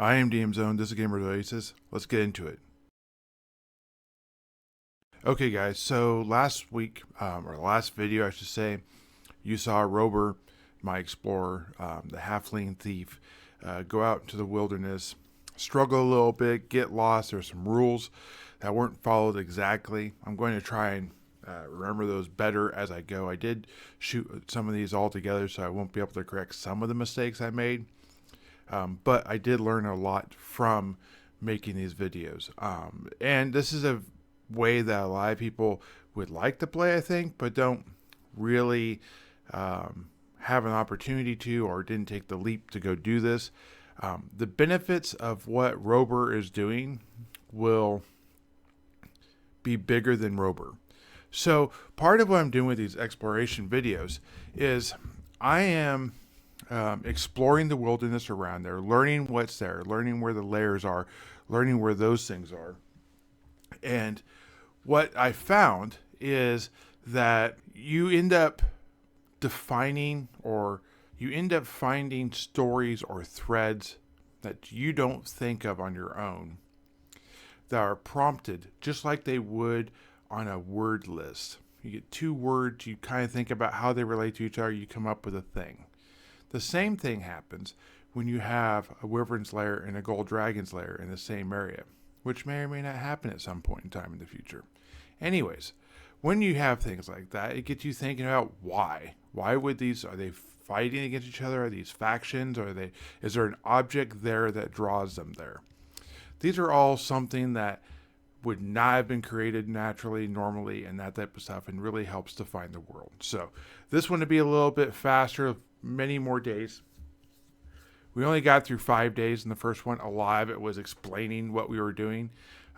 I am DM Zone. This is Gamer Oasis. Let's get into it. Okay, guys. So last week, or last video, I should say, you saw Robur, my explorer, the halfling thief, go out into the wilderness, struggle a little bit, get lost. There's some rules that weren't followed exactly. I'm going to try and remember those better as I go. I did shoot some of these all together, so I won't be able to correct some of the mistakes I made. But I did learn a lot from making these videos. And this is a way that a lot of people would like to play, I think, but don't really have an opportunity to, or didn't take the leap to go do this. The benefits of what Robur is doing will be bigger than Robur. So part of what I'm doing with these exploration videos is I am exploring the wilderness around there, learning what's there, learning where the lairs are, learning where those things are. And what I found is that you end up defining, or you end up finding stories or threads that you don't think of on your own that are prompted just like they would on a word list. You get two words, you kind of think about how they relate to each other, you come up with a thing. The same thing happens when you have a wyvern's lair and a gold dragon's lair in the same area, which may or may not happen at some point in time in the future. Anyways, when you have things like that, it gets you thinking about why. Why would these, are they fighting against each other? Are these factions? Is there an object there that draws them there? These are all something that would not have been created naturally, normally, and that type of stuff, and really helps define the world. So this one to be a little bit faster, many more days. We only got through 5 days in the first one. A lot of it was explaining what we were doing.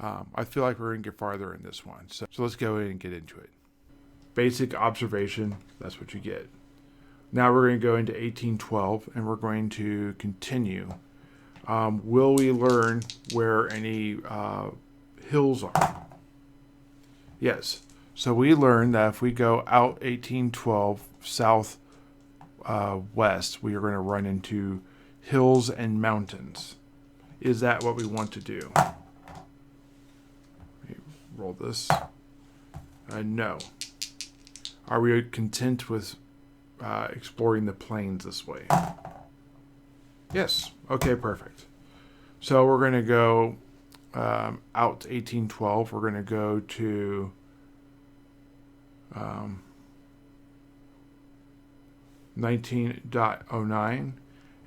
I feel like we're going to get farther in this one. So let's go ahead and get into it. Basic observation, that's what you get. Now we're going to go into 1812, and we're going to continue. Will we learn where any hills are? Yes. So we learned that if we go out 1812 south west, we are going to run into hills and mountains. Is that what we want to do? Let me roll this. No. Are we content with exploring the plains this way? Yes. Okay, perfect. So we're going to go out to 1812. We're going to go to 19.09,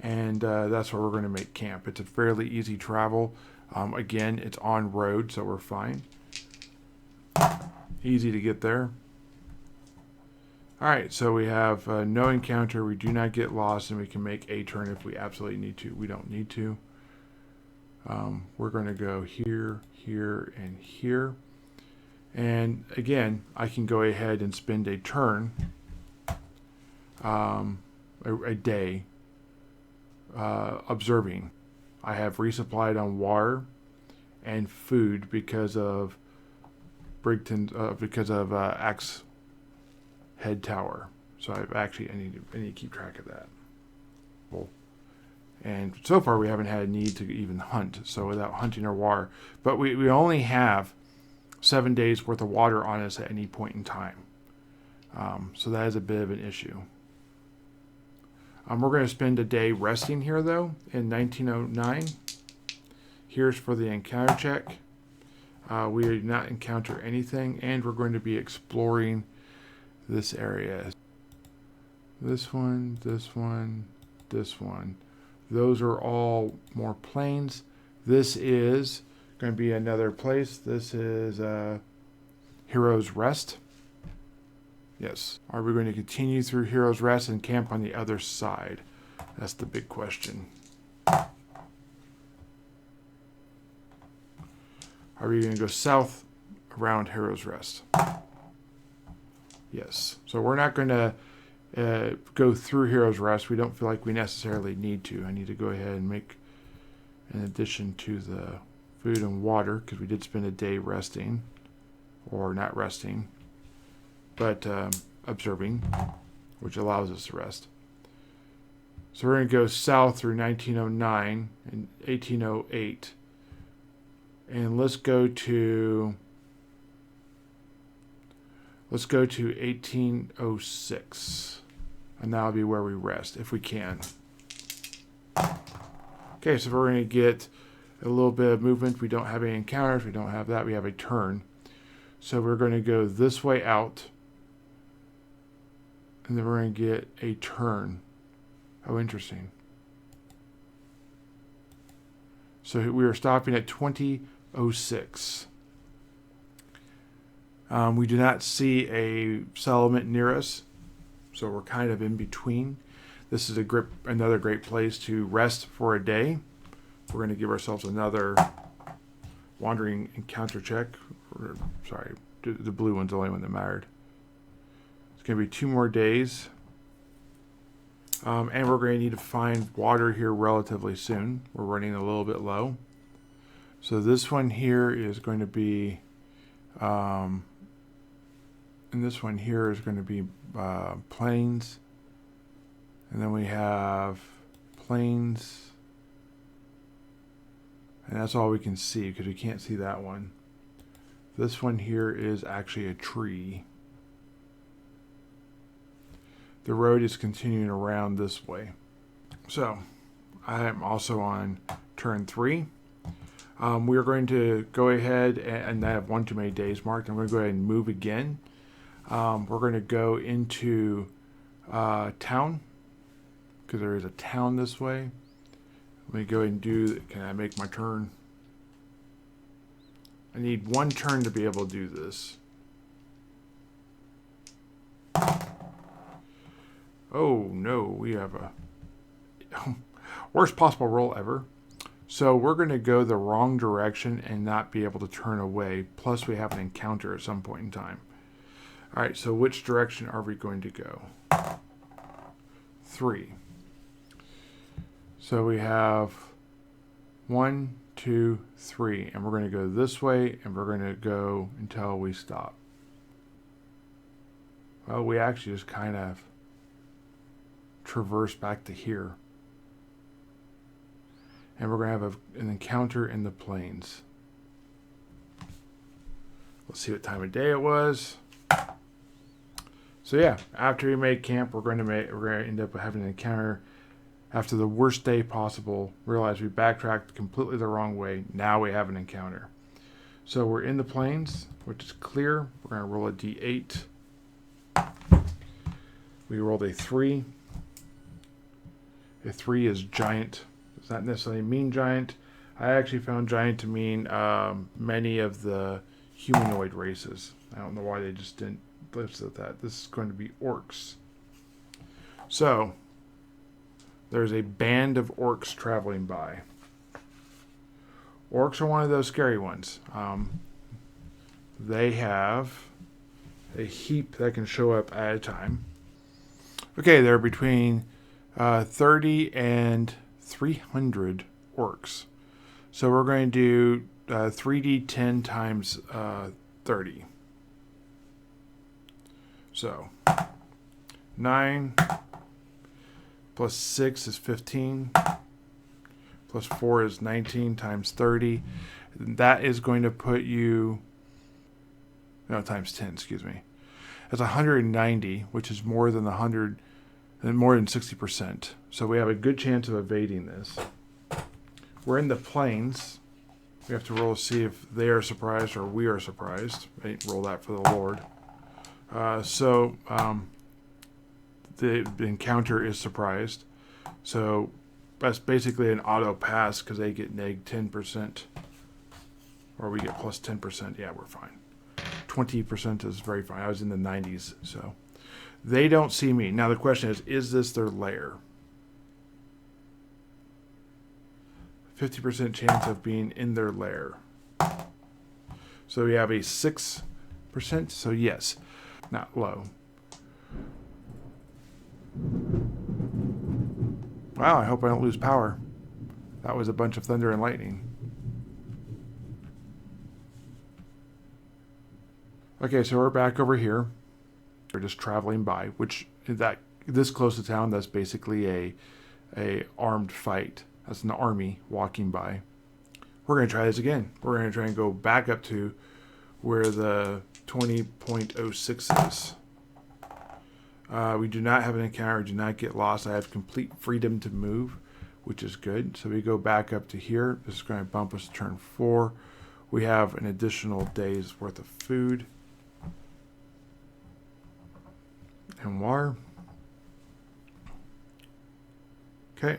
and that's where we're going to make camp. It's a fairly easy travel. Again, it's on road, so we're fine. Easy to get there. Alright, so we have no encounter, we do not get lost, and we can make a turn if we absolutely need to. We don't need to. We're going to go here, here, and here. And again, I can go ahead and spend a turn, a day, observing. I have resupplied on water and food because of Axe Head Tower. So I need to keep track of that. Cool. And so far we haven't had a need to even hunt, so without hunting or water. But we only have 7 days worth of water on us at any point in time. So that is a bit of an issue. We're going to spend a day resting here, though, in 1909. Here's for the encounter check. We did not encounter anything, and we're going to be exploring this area. This one, this one, this one. Those are all more plains. This is going to be another place. This is Heroes Rest. Yes. Are we going to continue through Heroes Rest and camp on the other side? That's the big question. Are we going to go south around Heroes Rest? Yes. So we're not going to go through Heroes Rest. We don't feel like we necessarily need to. I need to go ahead and make an addition to the food and water, because we did spend a day resting, or not resting, but observing, which allows us to rest. So we're going to go south through 1909 and 1808. And let's go to 1806. And that'll be where we rest, if we can. Okay, so we're going to get a little bit of movement. We don't have any encounters. We don't have that. We have a turn. So we're going to go this way out. And then we're going to get a turn. Oh, interesting. So we are stopping at 2006. We do not see a settlement near us, so we're kind of in between. This is another great place to rest for a day. We're going to give ourselves another wandering encounter check. Sorry, the blue one's the only one that mattered. It's going to be 2 more days. And we're going to need to find water here relatively soon. We're running a little bit low. So this one here is going to be, and this one here is going to be plains. And then we have plains. And that's all we can see because we can't see that one. This one here is actually a tree. The road is continuing around this way. So I am also on turn 3. We are going to go ahead and I have 1 too many days marked. I'm going to go ahead and move again. We're going to go into town because there is a town this way. Let me go ahead and can I make my turn? I need 1 turn to be able to do this. Oh no, we have a worst possible roll ever. So we're going to go the wrong direction and not be able to turn away. Plus we have an encounter at some point in time. All right, so which direction are we going to go? 3. So we have 1, 2, 3, and we're going to go this way, and we're going to go until we stop. Well, we actually just kind of traverse back to here. And we're going to have an encounter in the plains. Let's see what time of day it was. So yeah, after we make camp, we're going to end up having an encounter. After the worst day possible, realize we backtracked completely the wrong way. Now we have an encounter. So we're in the plains, which is clear. We're going to roll a d8. We rolled a 3. A 3 is giant. Does not necessarily mean giant. I actually found giant to mean many of the humanoid races. I don't know why they just didn't list that. This is going to be orcs. So there's a band of orcs traveling by. Orcs are one of those scary ones. They have a heap that can show up at a time. Okay, they're between 30 and 300 orcs. So we're going to do 3d10 times 30. So 9 plus 6 is 15. Plus 4 is 19 times 30. That is going to put you... No, times 10, excuse me. That's 190, which is more than 100... and more than 60%. So we have a good chance of evading this. We're in the plains. We have to roll to see if they are surprised or we are surprised. I didn't roll that for the Lord. The encounter is surprised. So that's basically an auto pass because they get neg 10%. Or we get plus 10%. Yeah, we're fine. 20% is very fine. I was in the 90s, so... They don't see me. Now the question is this their lair? 50% chance of being in their lair. So we have a 6%, so yes, not low. Wow, I hope I don't lose power. That was a bunch of thunder and lightning. Okay, so we're back over here. We're just traveling by, which this close to town, that's basically a armed fight. That's an army walking by. We're going to try this again. We're going to try and go back up to where the 20.06 is. We do not have an encounter. We do not get lost. I have complete freedom to move, which is good. So we go back up to here. This is going to bump us to turn 4. We have an additional day's worth of food and water. Okay.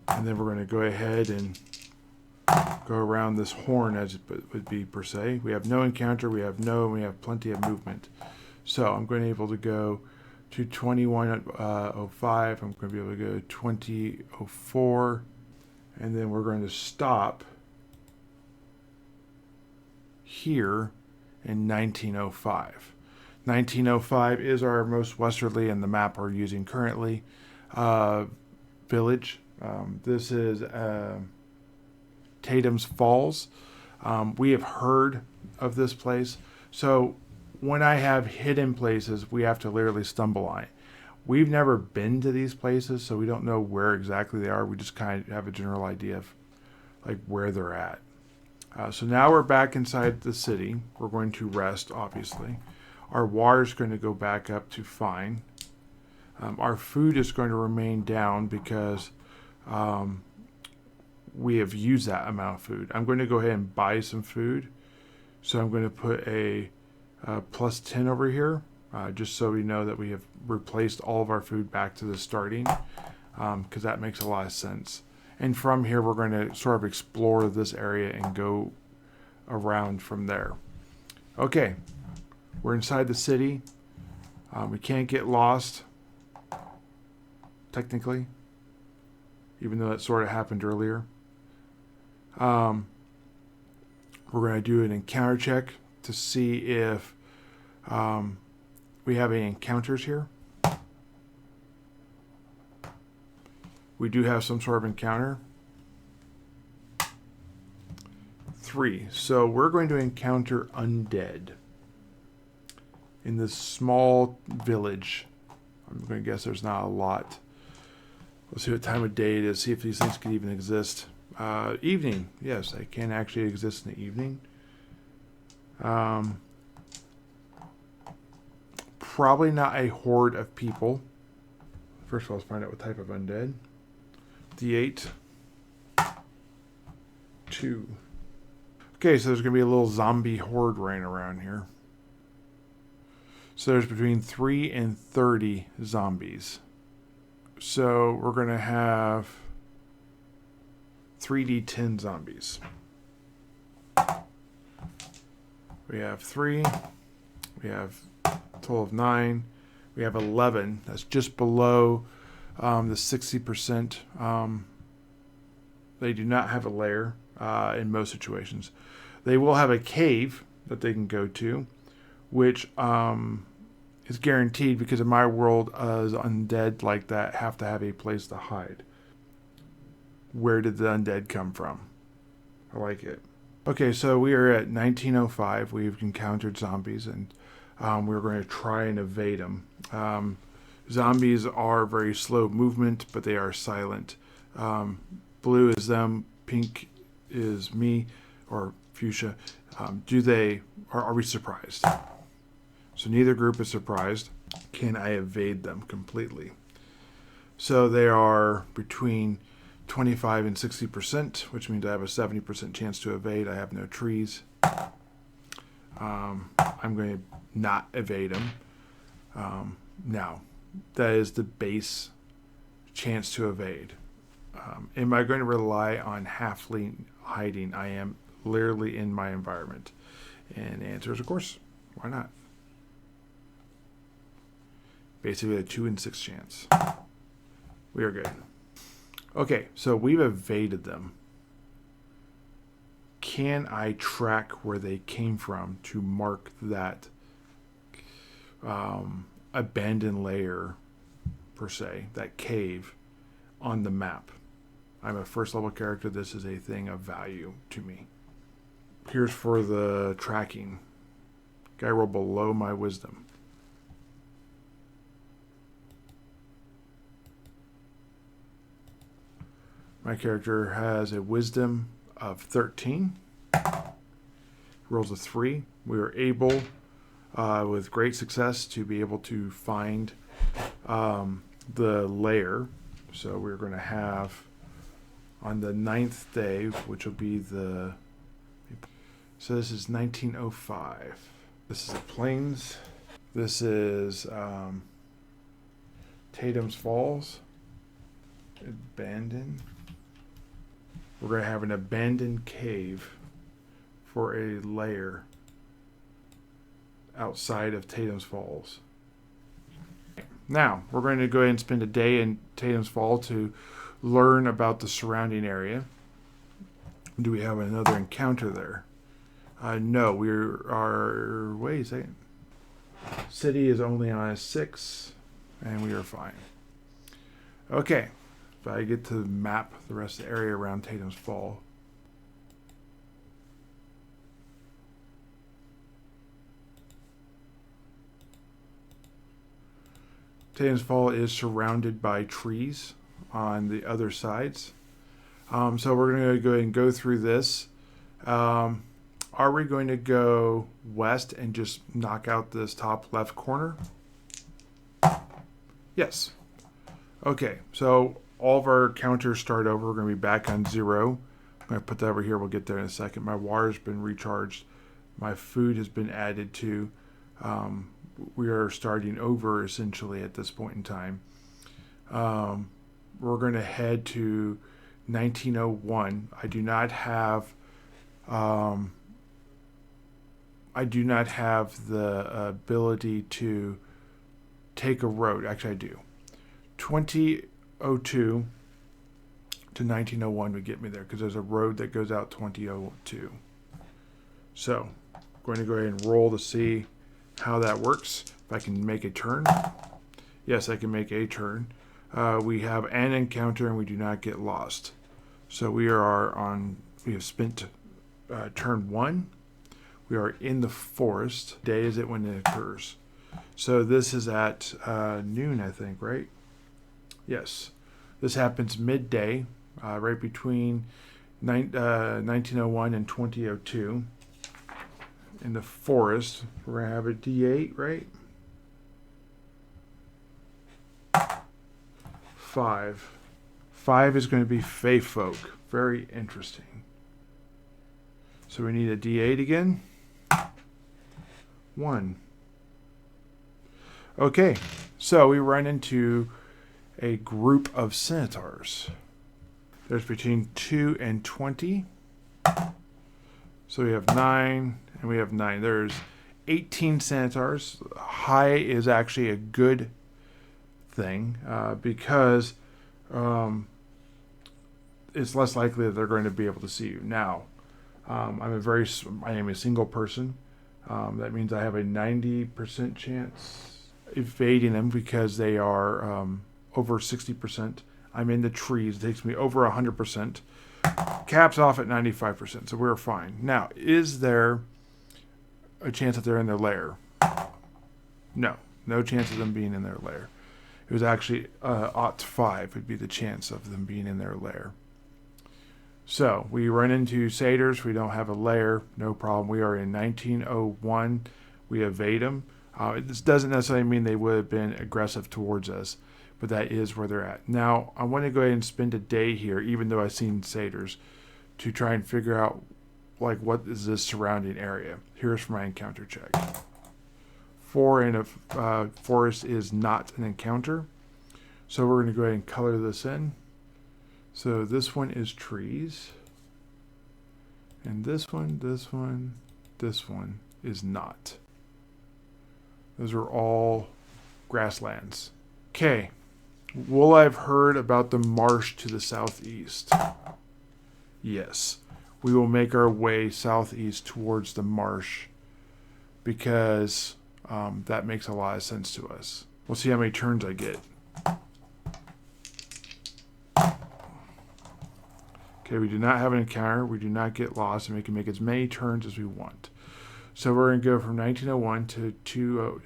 And then we're going to go ahead and go around this horn as it would be per se. We have no encounter. We have plenty of movement. So I'm going to be able to go to 2105. I'm going to be able to go to 2004. And then we're going to stop here in 1905. 1905 is our most westerly in the map we're using currently village. This is Tatum's Falls. We have heard of this place. So when I have hidden places, we have to literally stumble on it. We've never been to these places, so we don't know where exactly they are. We just kind of have a general idea of like where they're at. So now we're back inside the city. We're going to rest, obviously. Our water is going to go back up to fine. Our food is going to remain down because we have used that amount of food. I'm going to go ahead and buy some food. So I'm going to put a plus 10 over here, just so we know that we have replaced all of our food back to the starting, because that makes a lot of sense. And from here, we're going to sort of explore this area and go around from there. Okay, we're inside the city. We can't get lost, technically, even though that sort of happened earlier. We're going to do an encounter check to see if we have any encounters here. We do have some sort of encounter. 3. So we're going to encounter undead in this small village. I'm going to guess there's not a lot. Let's see what time of day it is, see if these things can even exist. Evening. Yes, they can actually exist in the evening. Probably not a horde of people. First of all, let's find out what type of undead. D8. 2. Okay, so there's going to be a little zombie horde running around here. So there's between 3 and 30 zombies. So we're going to have 3d10 zombies. We have 3. We have a total of 9. We have 11. That's just below the 60%. They do not have a lair in most situations. They will have a cave that they can go to, which is guaranteed because in my world, undead like that have to have a place to hide. Where did the undead come from? I like it. Okay, so we are at 1905. We've encountered zombies, and we're going to try and evade them. Zombies are very slow movement, but they are silent. Blue is them, pink is me, or fuchsia. Are we surprised? So neither group is surprised. Can I evade them completely? So they are between 25 and 60%, which means I have a 70% chance to evade. I have no trees. I'm going to not evade them. Now, that is the base chance to evade. Am I going to rely on halfling hiding? I am literally in my environment. And the answer is, of course, why not? Basically a 2 in 6 chance. We are good. Okay, so we've evaded them. Can I track where they came from to mark that abandoned lair, per se, that cave, on the map? I'm a first level character. This is a thing of value to me. Here's for the tracking. Guy roll below my wisdom. My character has a wisdom of 13. Rolls a 3. We are able, with great success, to be able to find the lair. So we're going to have on the 9th day, which will be the... So this is 1905. This is the Plains. This is Tatum's Falls. Abandoned. We're going to have an abandoned cave for a lair outside of Tatum's Falls. Now, we're going to go ahead and spend a day in Tatum's Fall to learn about the surrounding area. Do we have another encounter there? No, we are... Wait a second. City is only on a 6, and we are fine. Okay, if I get to map the rest of the area around Tatum's Fall. Tatum's Fall is surrounded by trees on the other sides. So we're going to go ahead and go through this. Are we going to go west and just knock out this top left corner? Yes. Okay, so all of our counters start over. We're going to be back on 0. I'm going to put that over here. We'll get there in a second. My water's been recharged. My food has been added to. We are starting over essentially at this point in time. We're going to head to 1901. I do not have the ability to take a road. Actually, I do. 2002 to 1901 would get me there because there's a road that goes out 2002. So, I'm going to go ahead and roll to see how that works. If I can make a turn. Yes, I can make a turn. We have an encounter and we do not get lost. So we have spent turn 1. We are in the forest. Day is it when it occurs. So this is at noon, I think, right? Yes. This happens midday, right between 1901 and 2002. In the forest, we're going to have a D8, right? 5. 5 is going to be Fey Folk. Very interesting. So we need a D8 again. 1. Okay, so we run into a group of centaurs. There's between 2 and 20. So we have 9, and we have 9. There's 18 centaurs. High is actually a good thing because it's less likely that they're going to be able to see you. Now, I am a single person. That means I have a 90% chance evading them because they are over 60%. I'm in the trees. It takes me over 100%. Caps off at 95%, so we're fine. Now, is there a chance that they're in their lair? No. No chance of them being in their lair. It was actually 0.5 would be the chance of them being in their lair. So, we run into satyrs. We don't have a lair. No problem. We are in 1901. We evade them. This doesn't necessarily mean they would have been aggressive towards us, but that is where they're at. Now, I want to go ahead and spend a day here, even though I've seen satyrs, to try and figure out, like, what is this surrounding area. Here's my encounter check. 4 in a forest is not an encounter. So we're going to go ahead and color this in. So this one is trees. And this one is not. Those are all grasslands. Okay. Will I have heard about the marsh to the southeast? Yes. We will make our way southeast towards the marsh because that makes a lot of sense to us. We'll see how many turns I get. Okay, we do not have an encounter. We do not get lost, and we can make as many turns as we want. So we're going to go from 1901 to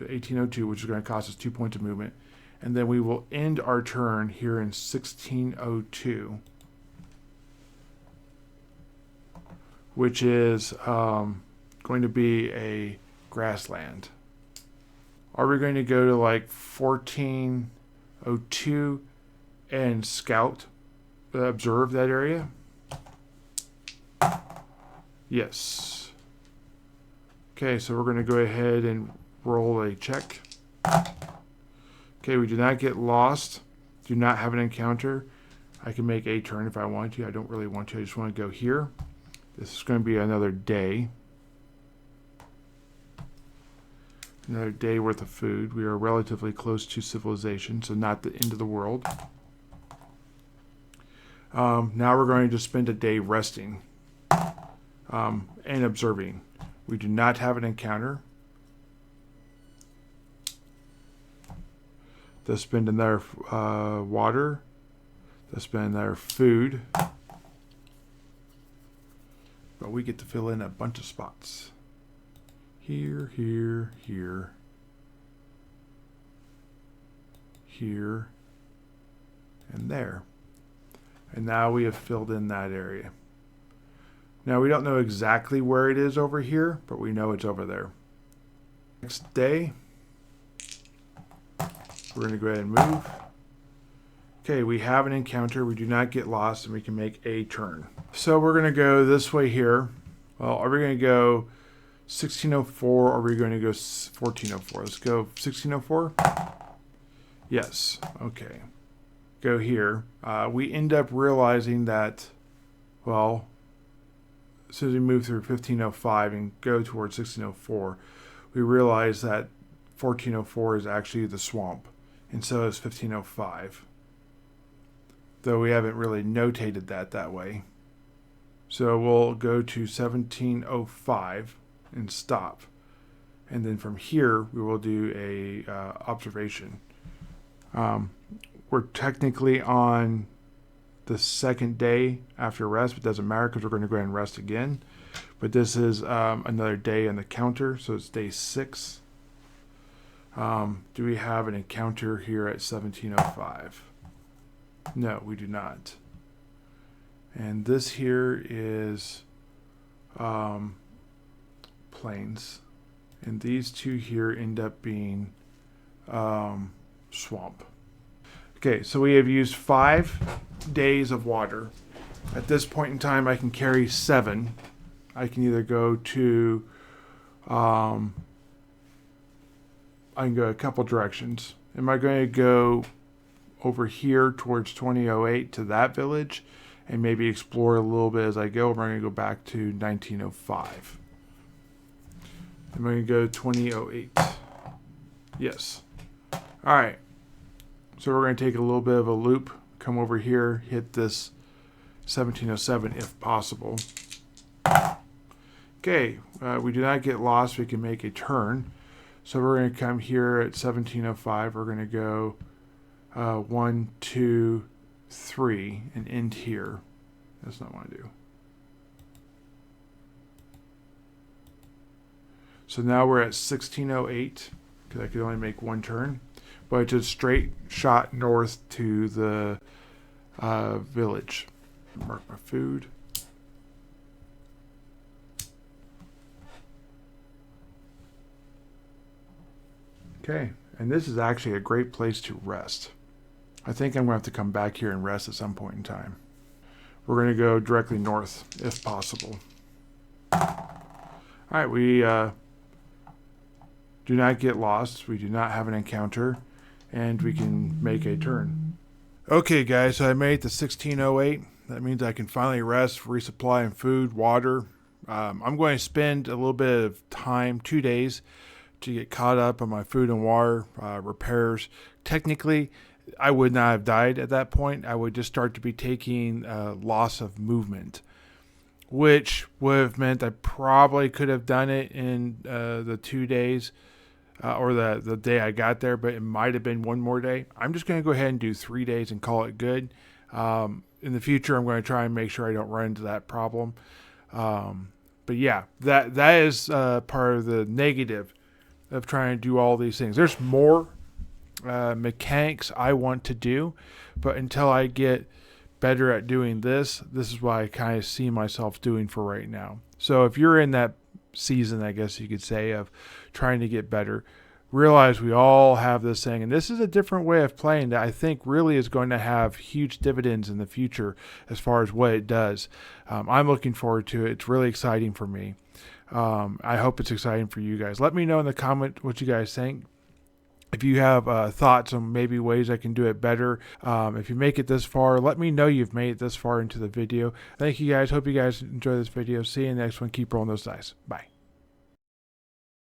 1802, which is going to cost us 2 points of movement. And then we will end our turn here in 1602. which is going to be a grassland. Are we going to go to like 1402 and scout, observe that area? Yes. Okay, so we're going to go ahead and roll a check. Okay, we do not get lost. Do not have an encounter. I can make a turn if I want to. I don't really want to. I just want to go here. This is going to be another day. Another day worth of food. We are relatively close to civilization, so not the end of the world. Now we're going to spend a day resting and observing. We do not have an encounter. They'll spend another water. They'll spend another food. But we get to fill in a bunch of spots. Here, here, here. Here. And there. And now we have filled in that area. Now we don't know exactly where it is over here, but we know it's over there. Next day, we're going to go ahead and move. Okay, we have an encounter. We do not get lost, and we can make a turn. So we're going to go this way here. Well, are we going to go 1604 or are we going to go 1404? Let's go 1604. Yes. Okay. Go here. We end up realizing that, well, as soon as we move through 1505 and go towards 1604, we realize that 1404 is actually the swamp, and so is 1505. Though we haven't really notated that way. So we'll go to 1705 and stop. And then from here, we will do a observation. We're technically on the second day after rest, but it doesn't matter because we're going to go ahead and rest again. But this is another day on the counter, so it's day 6. Do we have an encounter here at 1705? No, we do not. And this here is plains. And these two here end up being swamp. Okay, so we have used 5 days of water. At this point in time, I can carry 7. I can either go to, I can go a couple directions. Am I going to go over here towards 2008 to that village and maybe explore a little bit as I go? Or am I going to go back to 1905? I'm going to go 2008. Yes. All right. So we're going to take a little bit of a loop, come over here, hit this 1707 if possible. Okay, we do not get lost. We can make a turn. So we're going to come here at 1705. We're going to go 1, 2, 3 and end here. That's not what I do. So now we're at 1608 because I could only make one turn. But it's a straight shot north to the village. Mark my food. Okay, and this is actually a great place to rest. I think I'm going to have to come back here and rest at some point in time. We're going to go directly north, if possible. Alright, we do not get lost. We do not have an encounter. And we can make a turn. Okay, guys, so I made it to 1608. That means I can finally rest, resupply in food, water. I'm going to spend a little bit of time, 2 days, to get caught up on my food and water, repairs. Technically, I would not have died at that point. I would just start to be taking loss of movement, which would have meant I probably could have done it in the 2 days. Or the day I got there, but it might have been one more day. I'm just going to go ahead and do 3 days and call it good. In the future, I'm going to try and make sure I don't run into that problem. But yeah, that is part of the negative of trying to do all these things. There's more mechanics I want to do, but until I get better at doing this is what I kind of see myself doing for right now. So if you're in that season, I guess you could say, of trying to get better, realize we all have this thing, and this is a different way of playing that I think really is going to have huge dividends in the future as far as what it does. I'm looking forward to it. It's really exciting for me. I hope it's exciting for you guys. Let me know in the comment what you guys think. If you have thoughts on maybe ways I can do it better, if you make it this far, let me know you've made it this far into the video. Thank you guys. Hope you guys enjoy this video. See you in the next one. Keep rolling those dice. Bye.